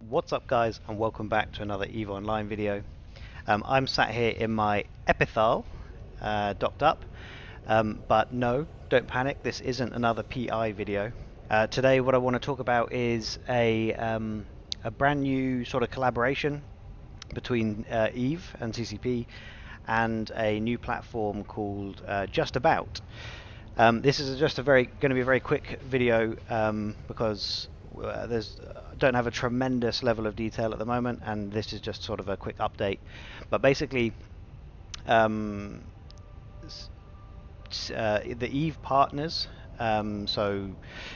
What's up guys, and welcome back to another EVE Online video. I'm sat here in my Epithal, docked up, but no, don't panic, this isn't another PI video. Today what I want to talk about is a brand new sort of collaboration between EVE and CCP and a new platform called Just About. This is just going to be a very quick video because don't have a tremendous level of detail at the moment, and this is just sort of a quick update. But basically, the EVE partners, so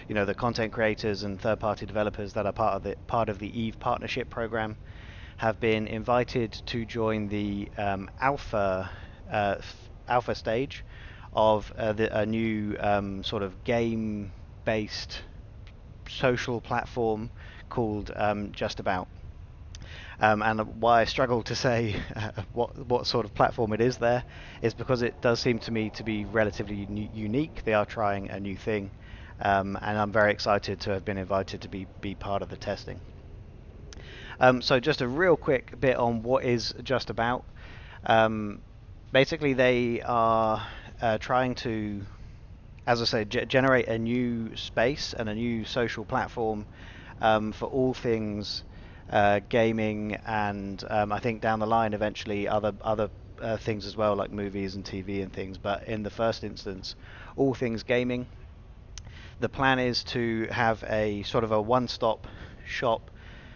the content creators and third-party developers that are part of the EVE partnership program, have been invited to join the alpha stage of a new sort of game-based social platform called Just About. And why I struggle to say what sort of platform it is there is because it does seem to me to be relatively unique. They are trying a new thing, and I'm very excited to have been invited to be part of the testing. So just a real quick bit on what is Just About. Basically, they are trying to, as I say, generate a new space and a new social platform for all things gaming, and I think down the line eventually other things as well, like movies and TV and things. But in the first instance, all things gaming. The plan is to have a sort of a one-stop shop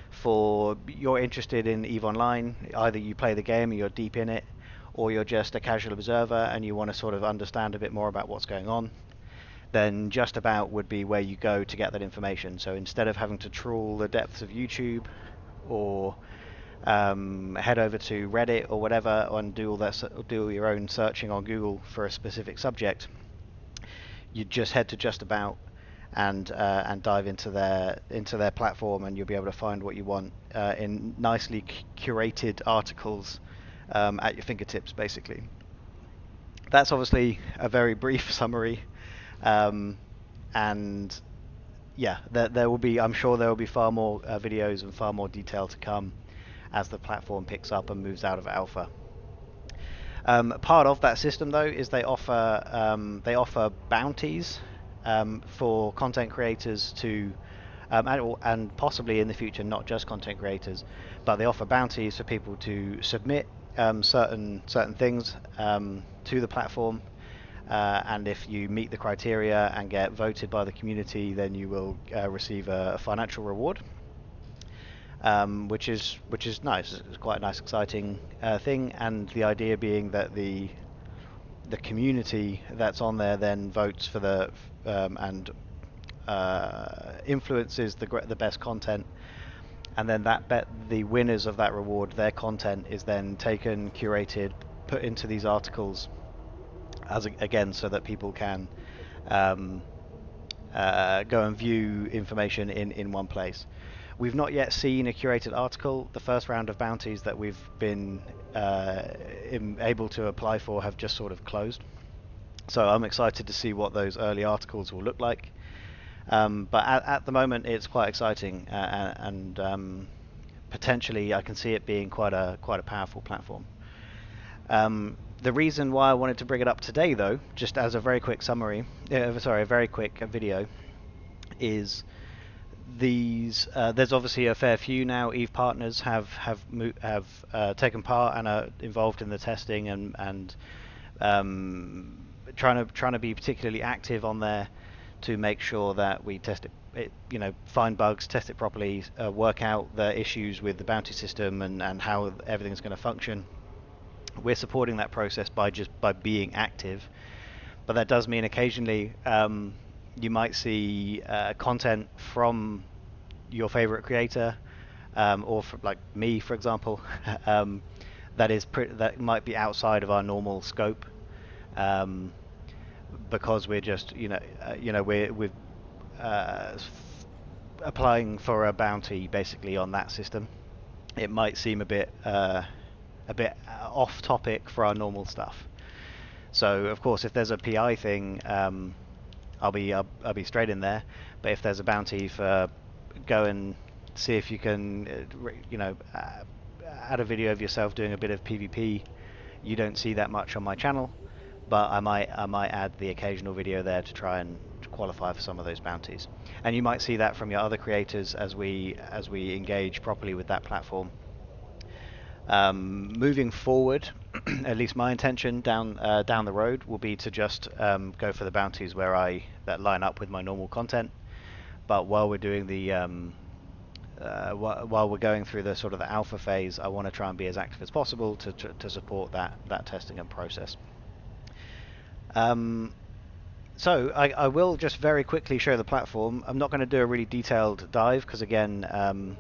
for you're interested in EVE Online. Either you play the game and you're deep in it, or you're just a casual observer and you want to sort of understand a bit more about what's going on. Then Just About would be where you go to get that information. So instead of having to trawl the depths of YouTube or head over to Reddit or whatever and do your own searching on Google for a specific subject, you just head to Just About and dive into their platform, and you'll be able to find what you want in nicely curated articles at your fingertips, basically. That's obviously a very brief summary, and yeah, there will be, I'm sure there will be far more videos and far more detail to come as the platform picks up and moves out of alpha. Part of that system, though, is they offer bounties for content creators to, and possibly in the future not just content creators, but they offer bounties for people to submit certain things to the platform, and if you meet the criteria and get voted by the community, then you will receive a financial reward. Which is nice. It's quite a nice, exciting thing, and the idea being that the community that's on there then votes for the and influences the best content, and then the winners of that reward, their content is then taken, curated, put into these articles again, so that people can go and view information in one place. We've not yet seen a curated article. The first round of bounties that we've been able to apply for have just sort of closed. So I'm excited to see what those early articles will look like. But at the moment, it's quite exciting, and potentially I can see it being quite a powerful platform. The reason why I wanted to bring it up today, though, just as a very quick summary, a very quick video, is there's obviously a fair few now. EVE partners have taken part and are involved in the testing and trying to be particularly active on there to make sure that we test it, find bugs, test it properly, work out the issues with the bounty system and how everything's going to function. We're supporting that process by being active, but that does mean occasionally you might see content from your favorite creator, or like me, for example, that might be outside of our normal scope, because we're just we're applying for a bounty basically on that system. It might seem a bit off topic for our normal stuff. So of course, if there's a PI thing, I'll be straight in there. But if there's a bounty for go and see if you can, add a video of yourself doing a bit of PvP. You don't see that much on my channel, but I might add the occasional video there to try and qualify for some of those bounties. And you might see that from your other creators as we engage properly with that platform. Moving forward, at least my intention down the road will be to just go for the bounties that line up with my normal content. But while we're doing while we're going through the sort of the alpha phase, I want to try and be as active as possible to support that testing and process. So I will just very quickly show the platform. I'm not going to do a really detailed dive because again,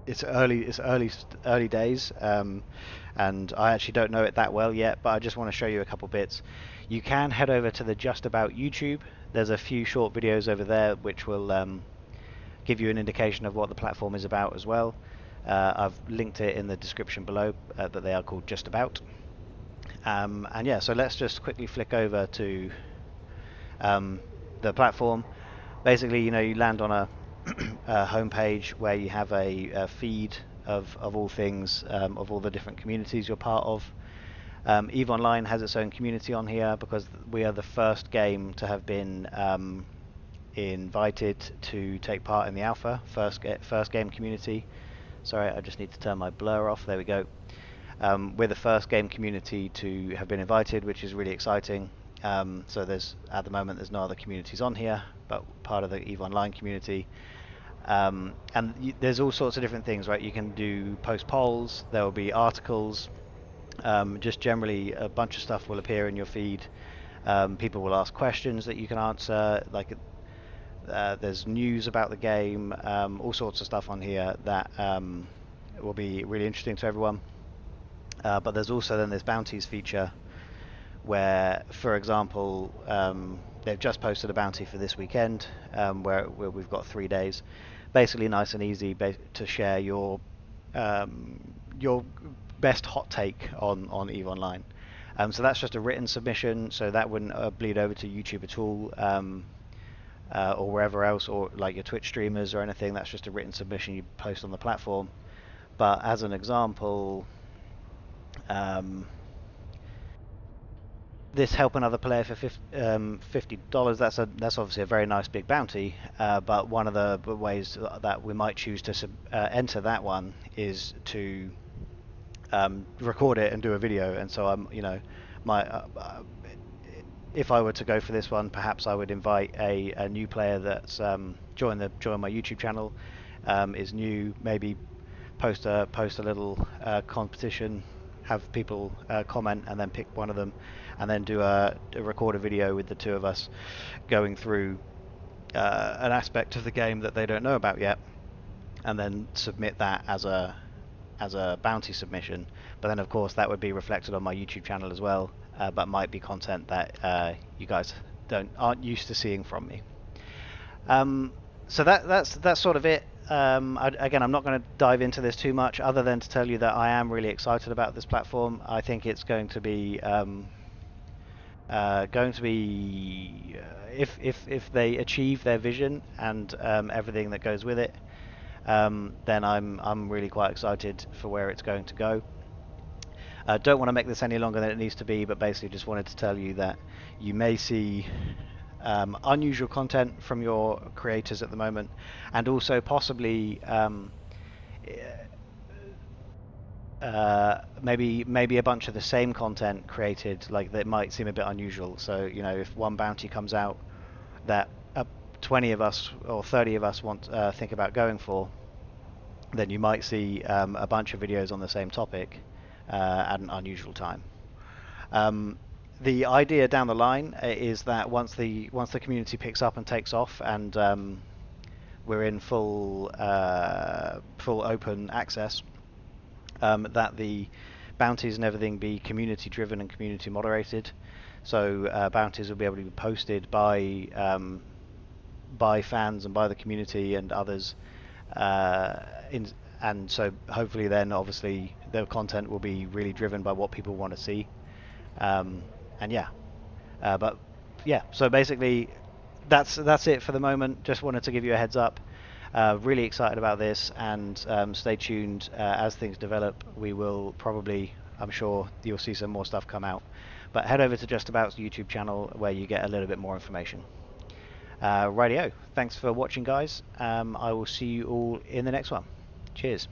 it's early days, and I actually don't know it that well yet. But I just want to show you a couple bits. You can head over to the Just About YouTube. There's a few short videos over there which will give you an indication of what the platform is about as well. I've linked it in the description below, that they are called Just About. And yeah, so let's just quickly flick over to the platform. Basically, you land on a home page where you have a feed of all things, of all the different communities you're part of. EVE Online has its own community on here because we are the first game to have been invited to take part in the alpha, first game community. Sorry, I just need to turn my blur off. There we go. We're the first game community to have been invited, which is really exciting. So at the moment there's no other communities on here, but part of the EVE Online community. And there's all sorts of different things, right? You can post polls, there will be articles, just generally a bunch of stuff will appear in your feed. People will ask questions that you can answer, there's news about the game, all sorts of stuff on here that will be really interesting to everyone. But there's also then this bounties feature where, for example, they've just posted a bounty for this weekend, where we've got 3 days. Basically nice and easy to share your best hot take on EVE Online. So that's just a written submission, so that wouldn't bleed over to YouTube at all, or wherever else, or like your Twitch streamers or anything. That's just a written submission you post on the platform. But as an example, this help another player for $50. That's obviously a very nice big bounty. But one of the ways that we might choose to enter that one is to record it and do a video. And so if I were to go for this one, perhaps I would invite a new player that's join my YouTube channel, is new, maybe post a little competition, have people comment, and then pick one of them, and then record a video with the two of us going through an aspect of the game that they don't know about yet, and then submit that as a bounty submission. But then of course that would be reflected on my YouTube channel as well, but might be content that you guys aren't used to seeing from me. So that's sort of it. Again, I'm not going to dive into this too much, other than to tell you that I am really excited about this platform. I think it's going to be if they achieve their vision and everything that goes with it, then I'm really quite excited for where it's going to go. Don't want to make this any longer than it needs to be, but basically just wanted to tell you that you may see unusual content from your creators at the moment, and also possibly maybe a bunch of the same content created, like that might seem a bit unusual. So if one bounty comes out that 20 of us or 30 of us think about going for, then you might see a bunch of videos on the same topic at an unusual time. The idea down the line is that once the community picks up and takes off, and we're in full open access, that the bounties and everything be community driven and community moderated. So bounties will be able to be posted by fans and by the community and others, and so hopefully then obviously the content will be really driven by what people want to see. So basically that's it for the moment. Just wanted to give you a heads up. Really excited about this, and stay tuned as things develop. We will probably, I'm sure you'll see some more stuff come out. But head over to Just About's YouTube channel where you get a little bit more information. Rightio. Thanks for watching, guys. I will see you all in the next one. Cheers.